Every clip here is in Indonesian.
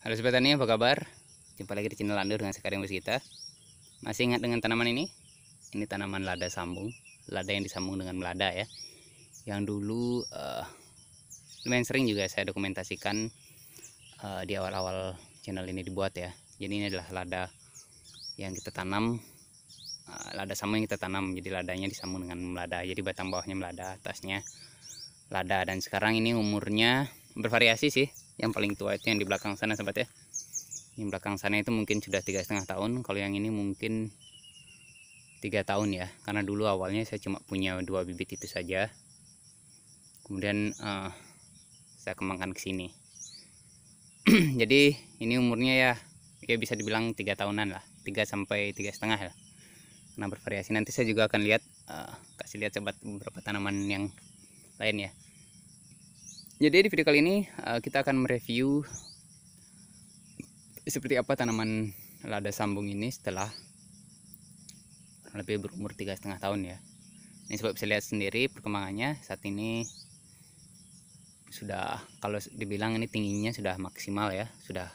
Halo Sobat Tani, apa kabar? Jumpa lagi di channel Landur dengan sekarang kita. Masih ingat dengan tanaman ini? Ini tanaman lada sambung, lada yang disambung dengan melada ya. Yang dulu lumayan sering juga saya dokumentasikan di awal-awal channel ini dibuat ya. Jadi ini adalah lada yang kita tanam, lada sambung yang kita tanam. Jadi ladanya disambung dengan melada. Jadi batang bawahnya melada, atasnya lada. Dan sekarang ini umurnya bervariasi sih. Yang paling tua itu yang di belakang sana sobat ya. Yang belakang sana itu mungkin sudah 3,5 tahun. Kalau yang ini mungkin 3 tahun ya. Karena dulu awalnya saya cuma punya 2 bibit itu saja. Kemudian saya kembangkan ke sini. Jadi ini umurnya ya bisa dibilang 3 tahunan lah. 3 sampai 3,5 lah. Nah bervariasi. Nanti saya juga akan lihat, kasih lihat sobat beberapa tanaman yang lain ya. Jadi di video kali ini kita akan mereview seperti apa tanaman lada sambung ini setelah lebih berumur 3,5 tahun ya. Ini sobat bisa lihat sendiri perkembangannya. Saat ini sudah, kalau dibilang ini tingginya sudah maksimal ya, sudah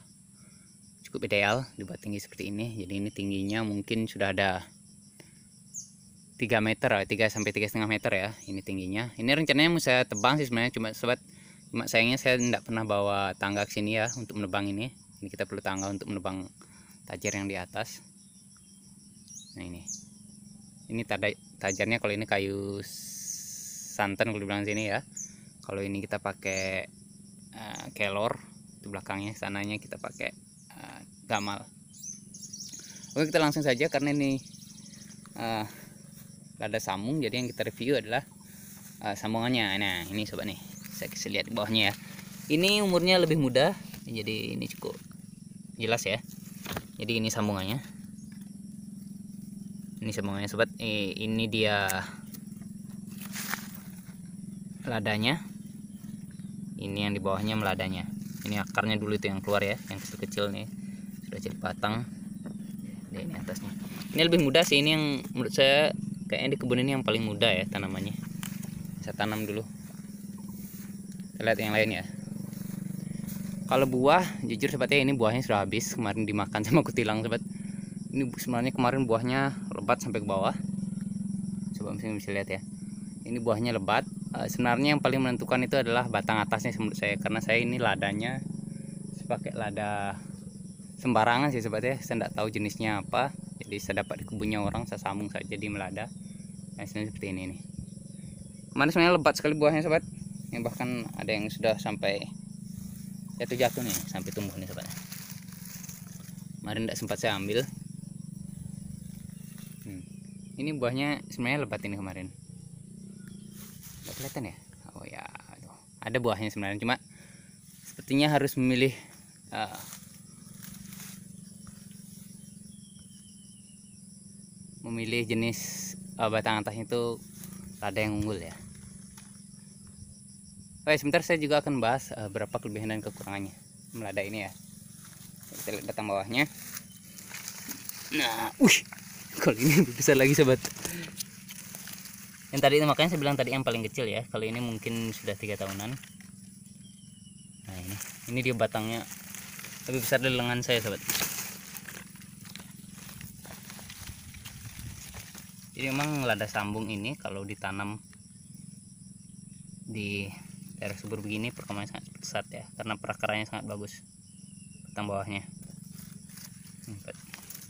cukup ideal dibuat tinggi seperti ini. Jadi ini tingginya mungkin sudah ada 3 meter, 3 sampai 3,5 meter ya. Ini tingginya. Ini rencananya mau saya tebang sih sebenarnya, cuma sayangnya saya tidak pernah bawa tangga ke sini ya untuk menebang ini. Ini kita perlu tangga untuk menebang tajar yang di atas. Nah ini tajarnya, kalau ini kayu santan kalau dibilang sini ya. Kalau ini kita pakai kelor, di belakangnya sananya kita pakai gamal. Oke, kita langsung saja karena ini lada sambung. Jadi yang kita review adalah sambungannya. Nah ini sobat nih, saya kasih lihat di bawahnya ya. Ini umurnya lebih muda, jadi ini cukup jelas ya. Jadi ini sambungannya. Ini sambungannya sobat. Ini dia ladanya. Ini yang di bawahnya meladanya. Ini akarnya dulu itu yang keluar ya, yang kecil-kecil nih. Sudah jadi batang. Dan ini atasnya. Ini lebih muda sih, ini yang menurut saya kayaknya di kebun ini yang paling muda ya tanamannya. Saya tanam dulu. Kita lihat yang lain ya. Kalau buah, jujur sobatnya ini buahnya sudah habis, kemarin dimakan sama kutilang sobat. Ini sebenarnya kemarin buahnya lebat sampai ke bawah. Coba misalnya bisa lihat ya. Ini buahnya lebat. Sebenarnya yang paling menentukan itu adalah batang atasnya menurut saya, karena saya ini ladanya pakai lada sembarangan sih sobat ya. Saya tidak tahu jenisnya apa. Jadi saya dapat di kebunnya orang, saya sambung saja di melada. Hasilnya seperti ini nih. Kemarin sebenarnya lebat sekali buahnya sobat. Yang bahkan ada yang sudah sampai jatuh nih, sampai tumbuh nih sobat. Kemarin tidak sempat saya ambil. Ini buahnya sebenarnya lebat ini kemarin. Nggak kelihatan ya? Oh ya, aduh. Ada buahnya sebenarnya, cuma sepertinya harus memilih jenis batang atasnya itu lada yang unggul ya. Oke, sebentar saya juga akan bahas berapa kelebihan dan kekurangannya melada ini ya. Kita lihat batang bawahnya. Nah, kalau ini lebih besar lagi sobat. Yang tadi itu makanya saya bilang tadi yang paling kecil ya. Kalau ini mungkin sudah 3 tahunan. Nah ini dia batangnya lebih besar dari lengan saya sobat. Jadi memang lada sambung ini kalau ditanam di daerah subur begini perkembangannya sangat pesat ya, karena perakarannya sangat bagus. Batang bawahnya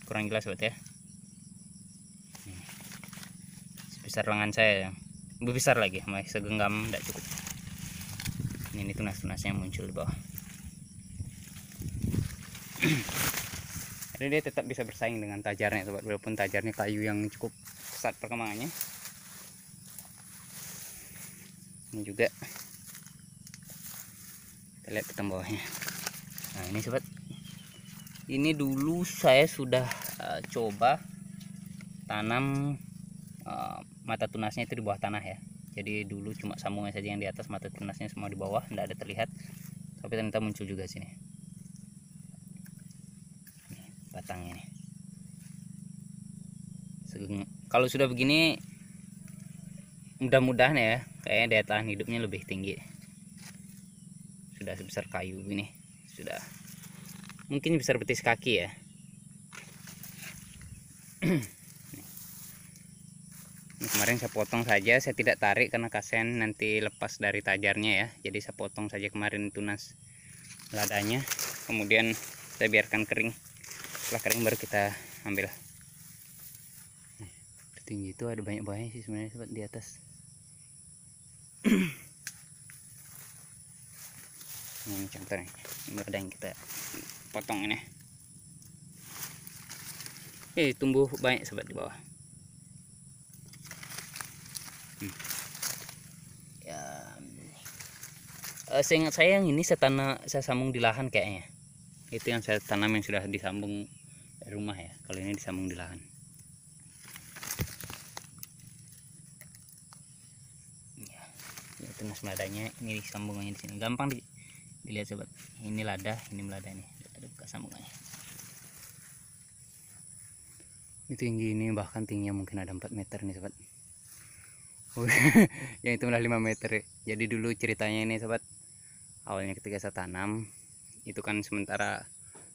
kurang jelas sobat ya. Sebesar lengan saya, lebih besar lagi, masih segenggam tidak cukup. Ini tunas-tunasnya muncul di bawah. Jadi dia tetap bisa bersaing dengan tajarnya sobat, walaupun tajarnya kayu yang cukup pesat perkembangannya. Ini juga kita lihat batang bawahnya. Nah ini sobat, ini dulu saya sudah coba tanam mata tunasnya itu di bawah tanah ya. Jadi dulu cuma sambungan saja yang di atas, mata tunasnya semua di bawah, tidak ada terlihat. Tapi ternyata muncul juga sini. Nih, batangnya nih. Kalau sudah begini, mudah-mudahan ya, kayaknya daya tahan hidupnya lebih tinggi. Sudah sebesar kayu ini, sudah mungkin besar betis kaki ya. Ini kemarin saya potong saja, saya tidak tarik karena kasihan nanti lepas dari tajarnya ya. Jadi saya potong saja kemarin tunas ladanya, kemudian saya biarkan kering. Setelah kering baru kita ambil. Tinggi itu ada banyak buahnya sih sebenarnya sobat di atas. Ini contohnya, ini ada yang kita potong ini. Tumbuh banyak sobat di bawah. Ya, seingat saya yang ini saya sambung di lahan kayaknya. Itu yang saya tanam yang sudah disambung dari rumah ya. Kalau ini disambung di lahan. Ya, tunas ladanya ini sambungannya di sini. Gampang dilihat sobat. Ini lada, ini melada nih. Ada bekas sambungannya. Ini tinggi, ini bahkan tingginya mungkin ada 4 meter nih sobat. Yang itu udah 5 meter. Jadi dulu ceritanya ini sobat, awalnya ketika saya tanam itu kan sementara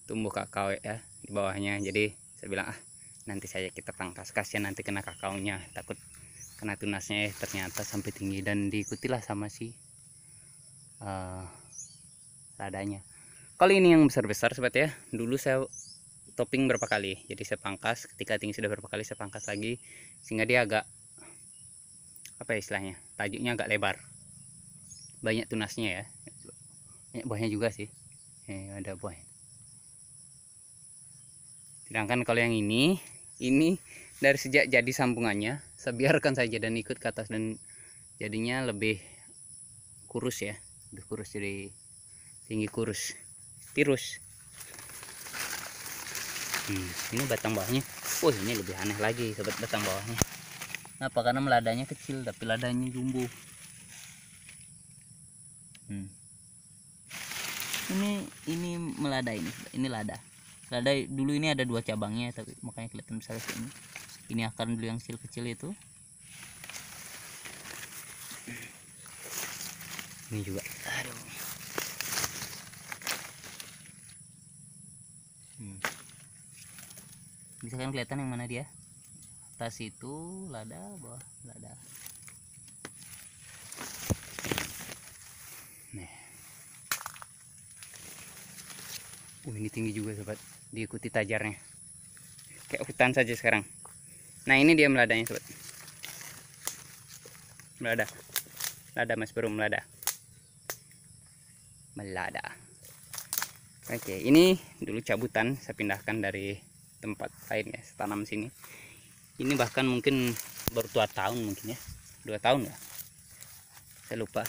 tumbuh kakao ya di bawahnya. Jadi saya bilang nanti saja kita pangkas, kasihan nanti kena kakaonya, takut kena tunasnya. Ternyata sampai tinggi dan diikutilah sama si ladanya. Kali ini yang besar-besar sobat ya. Dulu saya topping berapa kali, jadi saya pangkas. Ketika tinggi sudah berapa kali saya pangkas lagi sehingga dia agak apa ya istilahnya, tajuknya agak lebar, banyak tunasnya ya, banyak buahnya juga sih. Ada buah. Sedangkan kalau yang ini dari sejak jadi sambungannya saya biarkan saja dan ikut ke atas, dan jadinya lebih kurus ya, lebih kurus, jadi tinggi kurus tirus. Ini batang bawahnya, ini lebih aneh lagi sobat batang bawahnya. Kenapa? Karena meladanya kecil tapi ladanya jumbo. Ini melada, ini lada dulu. Ini ada 2 cabangnya tapi makanya kelihatan besar ini. Ini akar dulu yang kecil itu. Ini juga, aduh. Bisa kan kelihatan yang mana dia? Atas itu lada, bawah lada. Ini tinggi juga sobat, diikuti tajarnya kayak hutan saja sekarang. Nah ini dia meladanya sobat, melada mas bro, melada. Oke, ini dulu cabutan saya pindahkan dari tempat lain ya, saya tanam sini. Ini bahkan mungkin baru 2 tahun mungkin ya, 2 tahun ya, saya lupa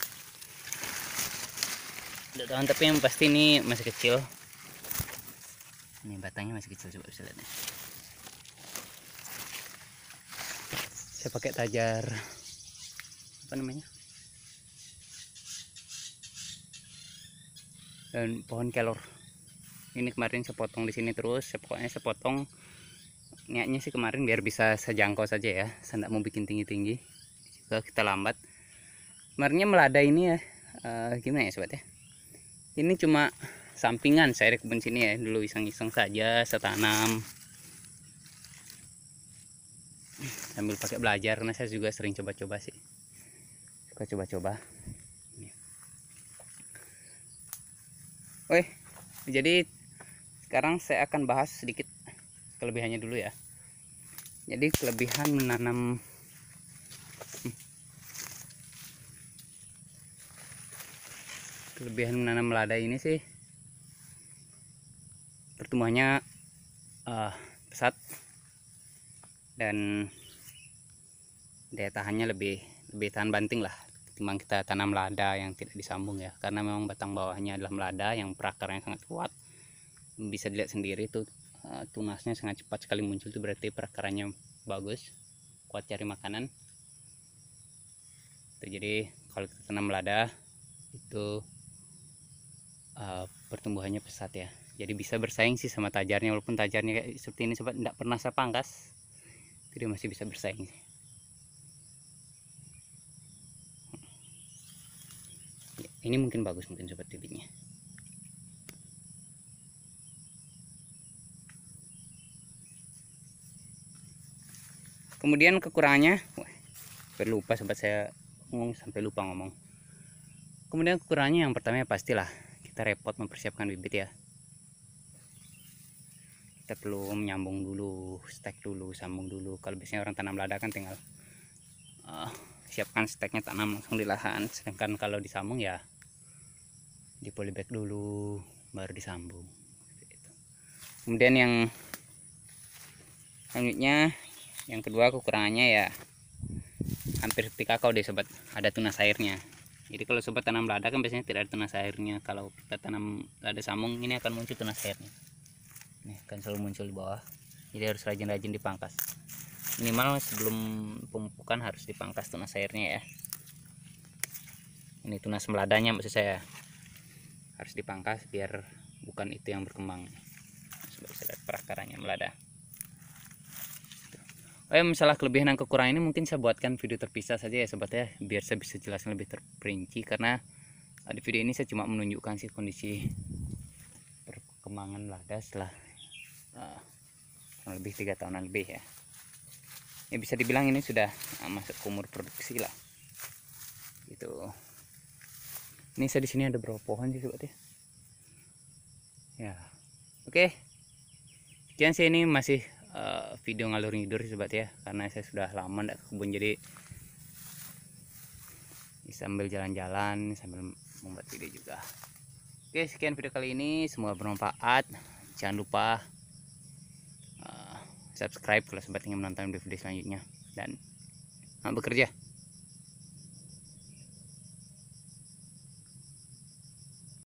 2 tahun, tapi yang pasti ini masih kecil. Ini batangnya masih kecil, coba bisa lihat nih. Saya pakai tajar apa namanya, dan pohon kelor. Ini kemarin saya potong di sini terus, pokoknya saya potong niatnya sih kemarin biar bisa sejangkau saja ya, saya tidak mau bikin tinggi-tinggi juga, kita lambat. Kemarinnya melada ini ya, gimana ya sobat ya, ini cuma sampingan saya di kebun sini ya, dulu iseng-iseng saja saya tanam sambil pakai belajar, karena saya juga sering coba-coba sih, suka coba-coba. Jadi sekarang saya akan bahas sedikit kelebihannya dulu ya. Jadi kelebihan menanam melada ini sih, pertumbuhannya pesat dan daya tahannya lebih tahan banting lah ketimbang kita tanam lada yang tidak disambung ya, karena memang batang bawahnya adalah melada yang perakarnya sangat kuat. Bisa dilihat sendiri tuh, tunasnya sangat cepat sekali muncul, itu berarti perakarannya bagus, kuat cari makanan. Jadi kalau kita tanam lada itu pertumbuhannya pesat ya, jadi bisa bersaing sih sama tajarnya, walaupun tajarnya kayak seperti ini sobat, tidak pernah saya pangkas, jadi masih bisa bersaing sih. Ini mungkin bagus mungkin sobat bibitnya. Kemudian kekurangannya, lupa sobat, saya sampai lupa ngomong. Kemudian kekurangannya yang pertama pastilah kita repot mempersiapkan bibit ya. Kita perlu menyambung dulu, stek dulu, sambung dulu. Kalau biasanya orang tanam lada kan tinggal siapkan steknya, tanam langsung di lahan. Sedangkan kalau disambung ya di polybag dulu baru disambung. Kemudian yang selanjutnya, yang kedua kekurangannya ya hampir seperti kakao deh sobat, ada tunas airnya. Jadi kalau sobat tanam lada kan biasanya tidak ada tunas airnya. Kalau kita tanam lada sambung ini akan muncul tunas airnya. Ini akan selalu muncul di bawah. Jadi harus rajin-rajin dipangkas. Minimal sebelum pemupukan harus dipangkas tunas airnya ya. Ini tunas meladanya maksud saya. Harus dipangkas biar bukan itu yang berkembang. Sobat bisa lihat perakarannya melada. Oh ya, masalah kelebihan dan kekurangan ini mungkin saya buatkan video terpisah saja ya sobat ya, biar saya bisa jelaskan lebih terperinci. Karena di video ini saya cuma menunjukkan sih kondisi perkembangan lada setelah lebih 3 tahunan lebih ya. Ya bisa dibilang ini sudah masuk ke umur produksi lah. Gitu. Ini saya di sini ada berapa pohon sih sobat ya? Ya, oke. Sekian sih, ini masih video ngalur ngidur sobat ya, karena saya sudah lama tidak ke kebun, jadi sambil jalan-jalan sambil membuat video juga. Oke, sekian video kali ini, semoga bermanfaat. Jangan lupa subscribe kalau sobat ingin menonton video selanjutnya, dan bekerja.